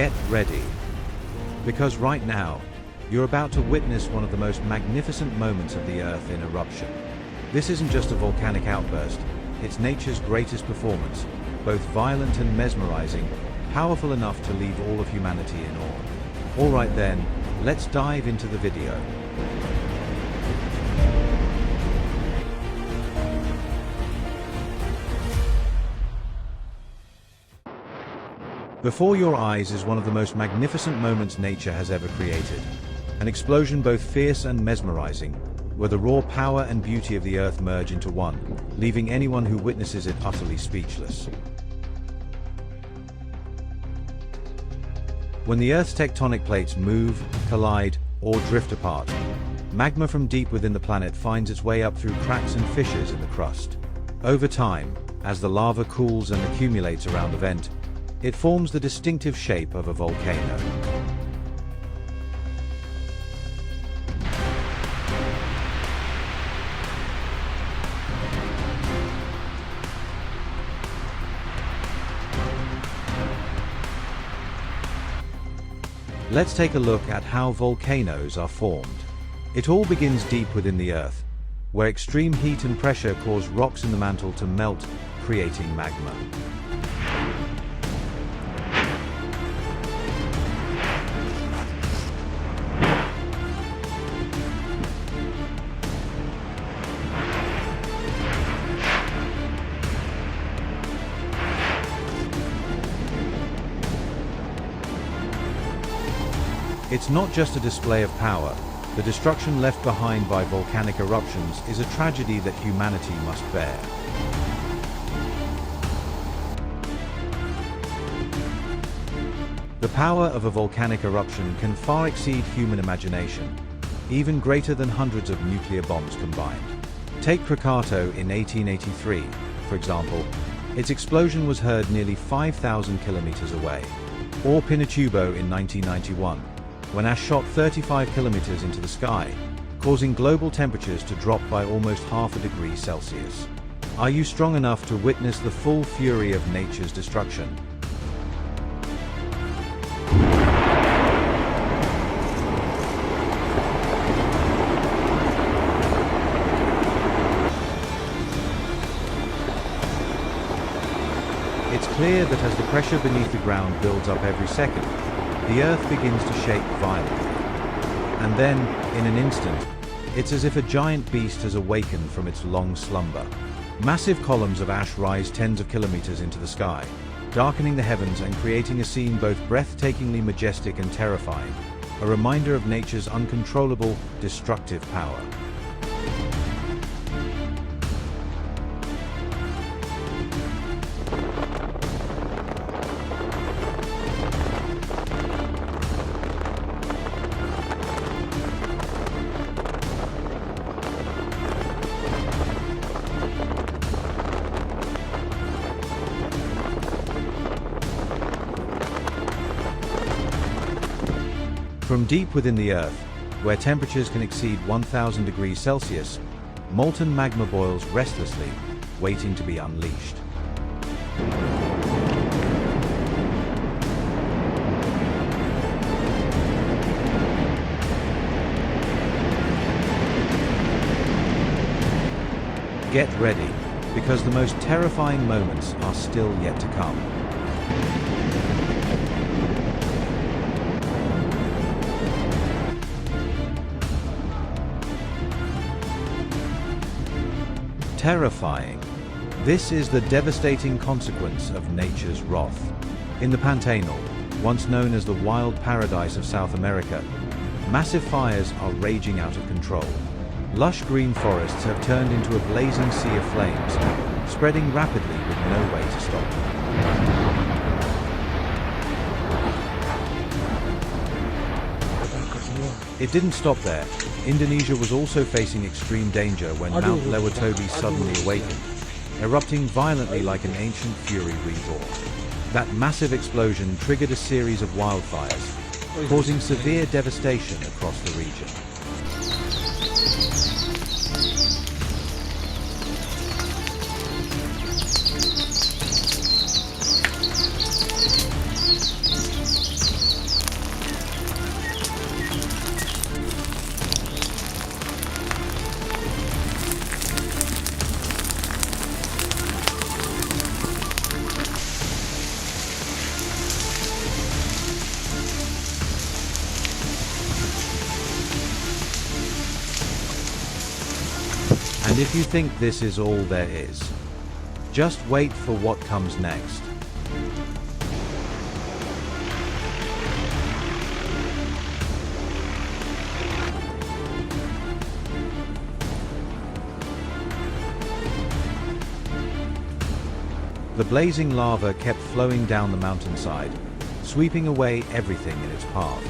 Get ready, because right now, you're about to witness one of the most magnificent moments of the Earth in eruption. This isn't just a volcanic outburst, it's nature's greatest performance, both violent and mesmerizing, powerful enough to leave all of humanity in awe. Alright then, let's dive into the video. Before your eyes is one of the most magnificent moments nature has ever created. An explosion both fierce and mesmerizing, where the raw power and beauty of the Earth merge into one, leaving anyone who witnesses it utterly speechless. When the Earth's tectonic plates move, collide, or drift apart, magma from deep within the planet finds its way up through cracks and fissures in the crust. Over time, as the lava cools and accumulates around the vent, it forms the distinctive shape of a volcano. Let's take a look at how volcanoes are formed. It all begins deep within the Earth, where extreme heat and pressure cause rocks in the mantle to melt, creating magma. It's not just a display of power. The destruction left behind by volcanic eruptions is a tragedy that humanity must bear. The power of a volcanic eruption can far exceed human imagination, even greater than hundreds of nuclear bombs combined. Take Krakatoa in 1883, for example. Its explosion was heard nearly 5,000 kilometers away. Or Pinatubo in 1991. When ash shot 35 kilometers into the sky, causing global temperatures to drop by almost half a degree Celsius. Are you strong enough to witness the full fury of nature's destruction? It's clear that as the pressure beneath the ground builds up every second, the Earth begins to shake violently. And then, in an instant, it's as if a giant beast has awakened from its long slumber. Massive columns of ash rise tens of kilometers into the sky, darkening the heavens and creating a scene both breathtakingly majestic and terrifying, a reminder of nature's uncontrollable, destructive power. From deep within the Earth, where temperatures can exceed 1,000 degrees Celsius, molten magma boils restlessly, waiting to be unleashed. Get ready, because the most terrifying moments are still yet to come. Terrifying. This is the devastating consequence of nature's wrath. In the Pantanal, once known as the wild paradise of South America, massive fires are raging out of control. Lush green forests have turned into a blazing sea of flames, spreading rapidly with no way to stop. It didn't stop there. Indonesia was also facing extreme danger when Mount Lewatobi suddenly awakened, erupting violently like an ancient fury reborn. That massive explosion triggered a series of wildfires, causing severe devastation across the region. And if you think this is all there is, just wait for what comes next. The blazing lava kept flowing down the mountainside, sweeping away everything in its path.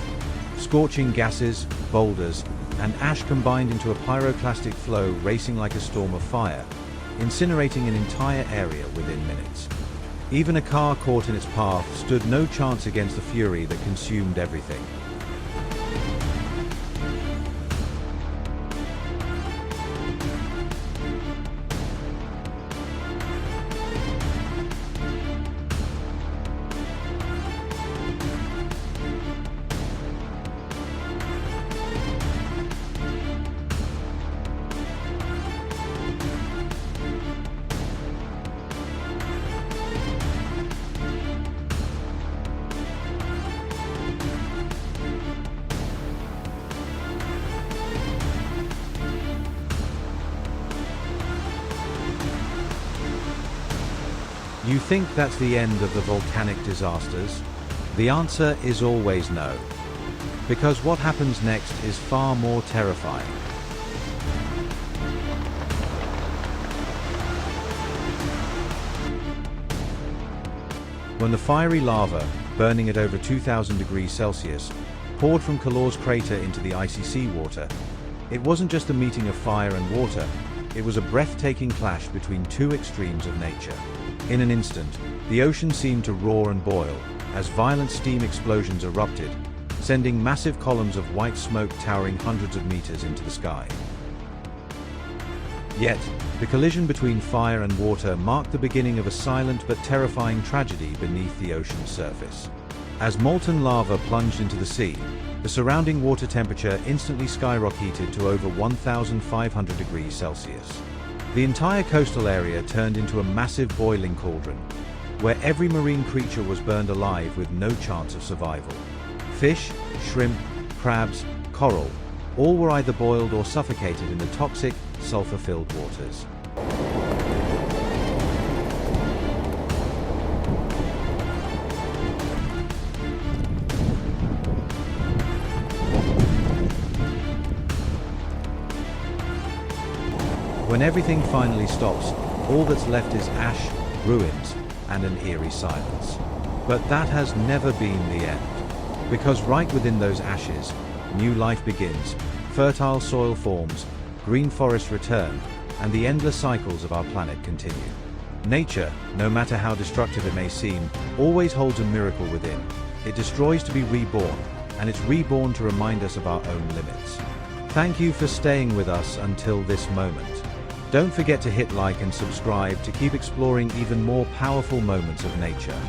Scorching gases, boulders, and ash combined into a pyroclastic flow racing like a storm of fire, incinerating an entire area within minutes. Even a car caught in its path stood no chance against the fury that consumed everything. You think that's the end of the volcanic disasters? The answer is always no. Because what happens next is far more terrifying. When the fiery lava, burning at over 2000 degrees Celsius, poured from Kalor's crater into the icy seawater, it wasn't just a meeting of fire and water, it was a breathtaking clash between two extremes of nature. In an instant, the ocean seemed to roar and boil as violent steam explosions erupted, sending massive columns of white smoke towering hundreds of meters into the sky. Yet, the collision between fire and water marked the beginning of a silent but terrifying tragedy beneath the ocean's surface. As molten lava plunged into the sea, the surrounding water temperature instantly skyrocketed to over 1,500 degrees Celsius. The entire coastal area turned into a massive boiling cauldron, where every marine creature was burned alive with no chance of survival. Fish, shrimp, crabs, coral, all were either boiled or suffocated in the toxic, sulfur-filled waters. When everything finally stops, all that's left is ash, ruins, and an eerie silence. But that has never been the end. Because right within those ashes, new life begins, fertile soil forms, green forests return, and the endless cycles of our planet continue. Nature, no matter how destructive it may seem, always holds a miracle within. It destroys to be reborn, and it's reborn to remind us of our own limits. Thank you for staying with us until this moment. Don't forget to hit like and subscribe to keep exploring even more powerful moments of nature.